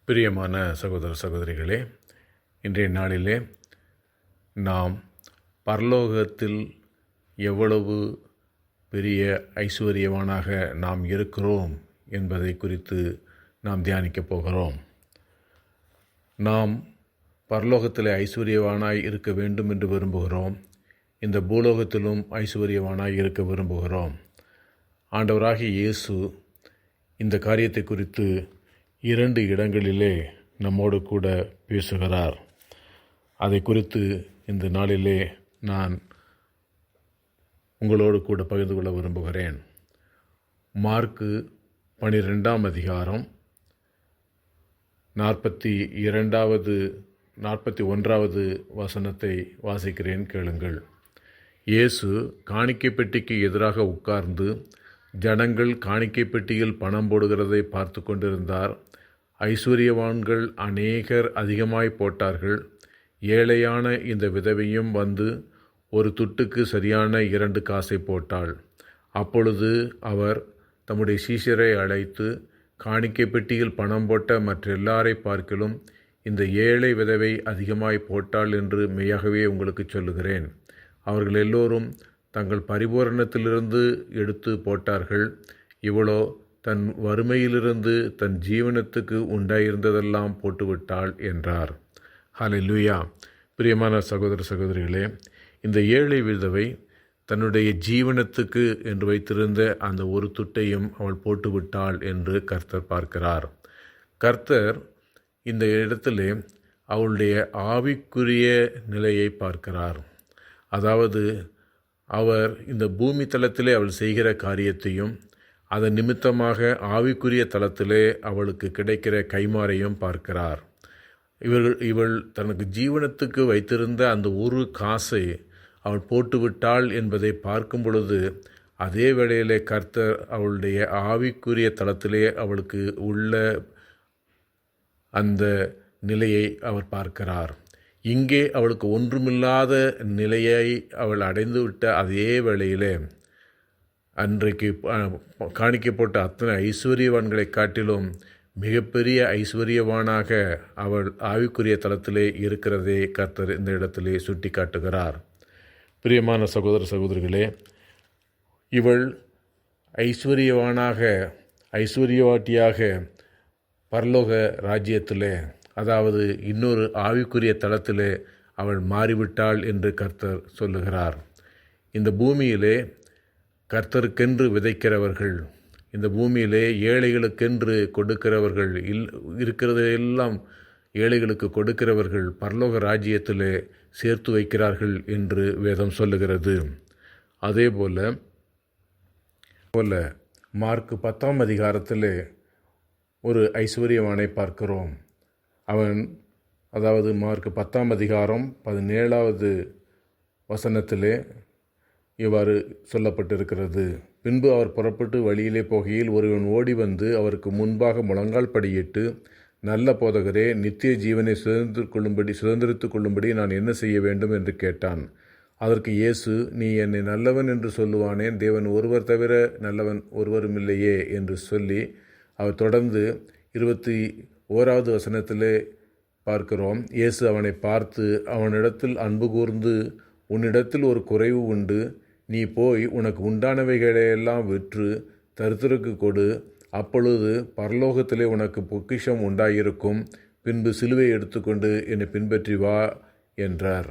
பிரியமான சகோதர சகோதரிகளே, இன்றைய நாளிலே நாம் பரலோகத்தில் எவ்வளவு பெரிய ஐஸ்வர்யவானாக நாம் இருக்கிறோம் என்பதை குறித்து நாம் தியானிக்கப் போகிறோம். நாம் பரலோகத்தில் ஐஸ்வர்யவானாய் இருக்க வேண்டும் என்று விரும்புகிறோம். இந்த பூலோகத்திலும் ஐஸ்வர்யவானாய் இருக்க விரும்புகிறோம். ஆண்டவராகிய இயேசு இந்த காரியத்தை குறித்து 2 இடங்களிலே நம்மோடு கூட பேசுகிறார். அதை குறித்து இந்த நாளிலே நான் உங்களோடு கூட பகிர்ந்து கொள்ள விரும்புகிறேன். மார்க்கு 12ஆம் அதிகாரம் 41வது வசனத்தை வாசிக்கிறேன், கேளுங்கள். இயேசு காணிக்கை பெட்டிக்கு எதிராக உட்கார்ந்து ஜனங்கள் காணிக்கை பெட்டியில் பணம் போடுகிறதை பார்த்து கொண்டிருந்தார். ஐஸ்வர்யவான்கள் அநேகர் அதிகமாய் போட்டார்கள். ஏழையான இந்த விதவையும் வந்து ஒரு துட்டுக்கு சரியான 2 காசை போட்டாள். அப்பொழுது அவர் தம்முடைய சீஷரை அழைத்து, காணிக்கை பெட்டியில் பணம் போட்ட மற்றெல்லாரை பார்க்கிலும் இந்த ஏழை விதவை அதிகமாய் போட்டாள் என்று மெய்யாகவே உங்களுக்கு சொல்லுகிறேன். அவர்கள் எல்லோரும் தங்கள் பரிபூரணத்திலிருந்து எடுத்து போட்டார்கள். இவளோ தன் வறுமையிலிருந்து தன் ஜீவனத்துக்கு உண்டாயிருந்ததெல்லாம் போட்டுவிட்டாள் என்றார். ஹல்லேலூயா. பிரியமான சகோதர சகோதரிகளே, இந்த ஏழை விதவை தன்னுடைய ஜீவனத்துக்கு என்று வைத்திருந்த அந்த ஒரு துட்டையும் அவள் போட்டுவிட்டாள் என்று கர்த்தர் பார்க்கிறார். கர்த்தர் இந்த இடத்திலே அவளுடைய ஆவிக்குரிய நிலையை பார்க்கிறார். அதாவது அவர் இந்த பூமி தளத்திலே அவள் செய்கிற காரியத்தையும் அதன் நிமித்தமாக ஆவிக்குரிய தளத்திலே அவளுக்கு கிடைக்கிற கைமாறையும் பார்க்கிறார். இவள் தனக்கு ஜீவனத்துக்கு வைத்திருந்த அந்த ஒரு காசை அவள் போட்டுவிட்டாள் என்பதை பார்க்கும் பொழுது, அதே வேளையிலே கர்த்தர் அவளுடைய ஆவிக்குரிய தளத்திலே அவளுக்கு உள்ள அந்த நிலையை அவர் பார்க்கிறார். இங்கே அவளுக்கு ஒன்றுமில்லாத நிலையை அவள் அடைந்துவிட்ட அதே வேளையிலே அன்றைக்கு காணிக்கப்பட்ட அத்தனை ஐஸ்வர்யவான்களை காட்டிலும் மிகப்பெரிய ஐஸ்வர்யவானாக அவள் ஆவிக்குரிய தளத்திலே இருக்கிறதே கர்த்தர் இந்த இடத்திலே சுட்டி காட்டுகிறார். பிரியமான சகோதர சகோதரிகளே, இவள் ஐஸ்வர்யவாட்டியாக பரலோக ராஜ்யத்திலே, அதாவது இன்னொரு ஆவிக்குரிய தளத்திலே அவள் மாறிவிட்டாள் என்று கர்த்தர் சொல்லுகிறார். இந்த பூமியிலே கர்த்தருக்கென்று விதைக்கிறவர்கள், இந்த பூமியிலே ஏழைகளுக்கென்று கொடுக்கிறவர்கள், இருக்கிறதையெல்லாம் ஏழைகளுக்கு கொடுக்கிறவர்கள் பரலோக ராஜ்யத்திலே சேர்த்து வைக்கிறார்கள் என்று வேதம் சொல்லுகிறது. அதே போல மார்க் 10ஆம் அதிகாரத்திலே ஒரு ஐஸ்வர்யவானை பார்க்கிறோம். அதாவது மார்க் 10ஆம் அதிகாரம் 17வது வசனத்திலே இவ்வாறு சொல்லப்பட்டிருக்கிறது. பின்பு அவர் புறப்பட்டு வழியிலே போகையில் ஒருவன் ஓடி வந்து அவருக்கு முன்பாக முழங்கால் படியிட்டு, நல்ல போதகரே, நித்திய ஜீவனை சுதந்திரித்துக் கொள்ளும்படி நான் என்ன செய்ய வேண்டும் என்று கேட்டான். அதற்கு இயேசு, நீ என்னை நல்லவன் என்று சொல்லுவானேன், தேவன் ஒருவர் தவிர நல்லவன் ஒருவருமில்லையே என்று சொல்லி, அவர் தொடர்ந்து 21வது வசனத்திலே பார்க்கிறோம். இயேசு அவனை பார்த்து அவனிடத்தில் அன்பு கூர்ந்து, உன்னிடத்தில் ஒரு குறைவு உண்டு, நீ போய் உனக்கு உண்டானவைகளையெல்லாம் விற்று தரித்திரருக்கு கொடு, அப்பொழுது பரலோகத்திலே உனக்கு பொக்கிஷம் உண்டாயிருக்கும். பின்பு சிலுவை எடுத்துக்கொண்டு என்னை பின்பற்றி வா என்றார்.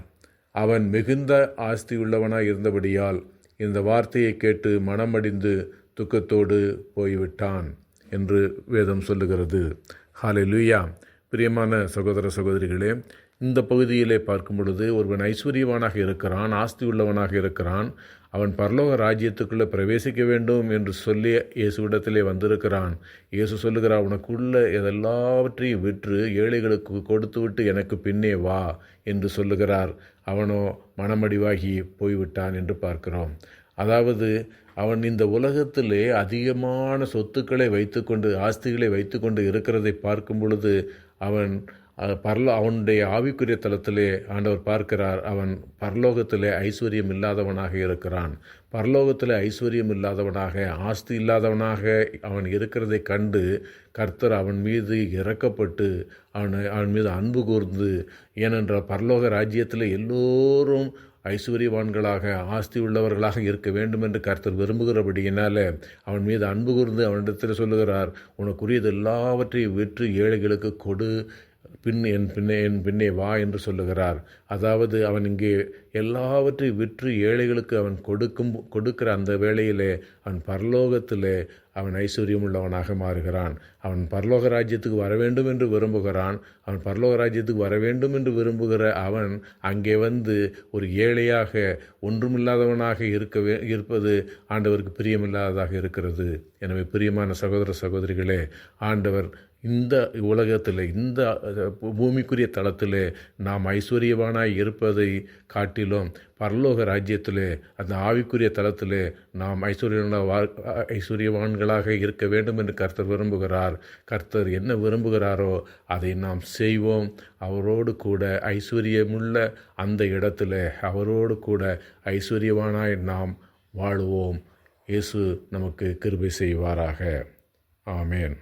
அவன் மிகுந்த ஆஸ்தியுள்ளவனாய் இருந்தபடியால் இந்த வார்த்தையை கேட்டு மனமடிந்து துக்கத்தோடு போய்விட்டான் என்று வேதம் சொல்லுகிறது. ஹல்லேலூயா. பிரியமான சகோதர சகோதரிகளே, இந்த பகுதியிலே பார்க்கும் பொழுது ஒருவன் ஐஸ்வர்யவானாக இருக்கிறான், ஆஸ்தி உள்ளவனாக இருக்கிறான். அவன் பரலோக ராஜ்யத்துக்குள்ளே பிரவேசிக்க வேண்டும் என்று சொல்லி இயேசுவிடத்திலே வந்திருக்கிறான். இயேசு சொல்லுகிறார், உனக்குள்ள எல்லாவற்றையும் விற்று ஏழைகளுக்கு கொடுத்து விட்டு எனக்கு பின்னே வா என்று சொல்லுகிறார். அவனோ மனமடிவாகி போய்விட்டான் என்று பார்க்கிறோம். அதாவது அவன் இந்த உலகத்திலே அதிகமான சொத்துக்களை வைத்துக்கொண்டு, ஆஸ்திகளை வைத்துக்கொண்டு இருக்கிறதை பார்க்கும் பொழுது அவன் அவனுடைய ஆவிக்குரிய தலத்திலே ஆண்டவர் பார்க்கிறார், அவன் பரலோகத்திலே ஐஸ்வர்யம் இல்லாதவனாக இருக்கிறான். பரலோகத்தில் ஐஸ்வர்யம் இல்லாதவனாக, ஆஸ்தி இல்லாதவனாக அவன் இருக்கிறதை கண்டு கர்த்தர் அவன் மீது இரக்கப்பட்டு அவன் மீது அன்பு கூர்ந்து, ஏனென்றால் பரலோக ராஜ்யத்தில் எல்லோரும் ஐஸ்வர்யவான்களாக ஆஸ்தி உள்ளவர்களாக இருக்க வேண்டும் என்று கர்த்தர் விரும்புகிறபடியினால அவன் மீது அன்பு கூர்ந்து அவனிடத்தில் சொல்லுகிறார், உனக்குரியது எல்லாவற்றையும் விற்று ஏழைகளுக்கு கொடு, என் பின்னே வா என்று சொல்லுகிறார். அதாவது அவன் இங்கே எல்லாவற்றையும் விற்று ஏழைகளுக்கு அவன் கொடுக்கிற அந்த வேளையிலே அவன் பரலோகத்திலே அவன் ஐஸ்வர்யம் உள்ளவனாக மாறுகிறான். அவன் பரலோக ராஜ்யத்துக்கு வர வேண்டும் என்று விரும்புகிறான். அவன் பரலோக ராஜ்யத்துக்கு வர வேண்டும் என்று விரும்புகிற அவன் அங்கே வந்து ஒரு ஏழையாக ஒன்றுமில்லாதவனாக இருப்பது ஆண்டவருக்கு பிரியமில்லாததாக இருக்கிறது. எனவே பிரியமான சகோதர சகோதரிகளே, ஆண்டவர் இந்த உலகத்தில், இந்த பூமிக்குரிய தளத்தில் நாம் ஐஸ்வர்யவானாய் இருப்பதை காட்டிலும் பரலோக ராஜ்யத்திலே, அந்த ஆவிக்குரிய தளத்திலே நாம் ஐஸ்வர்யவான்களாக இருக்க வேண்டும் என்று கர்த்தர் விரும்புகிறார். கர்த்தர் என்ன விரும்புகிறாரோ அதை நாம் செய்வோம். அவரோடு கூட ஐஸ்வர்யமுள்ள அந்த இடத்துல அவரோடு கூட ஐஸ்வர்யவானாய் நாம் வாழுவோம். இயேசு நமக்கு கிருபை செய்வாராக. ஆமேன்.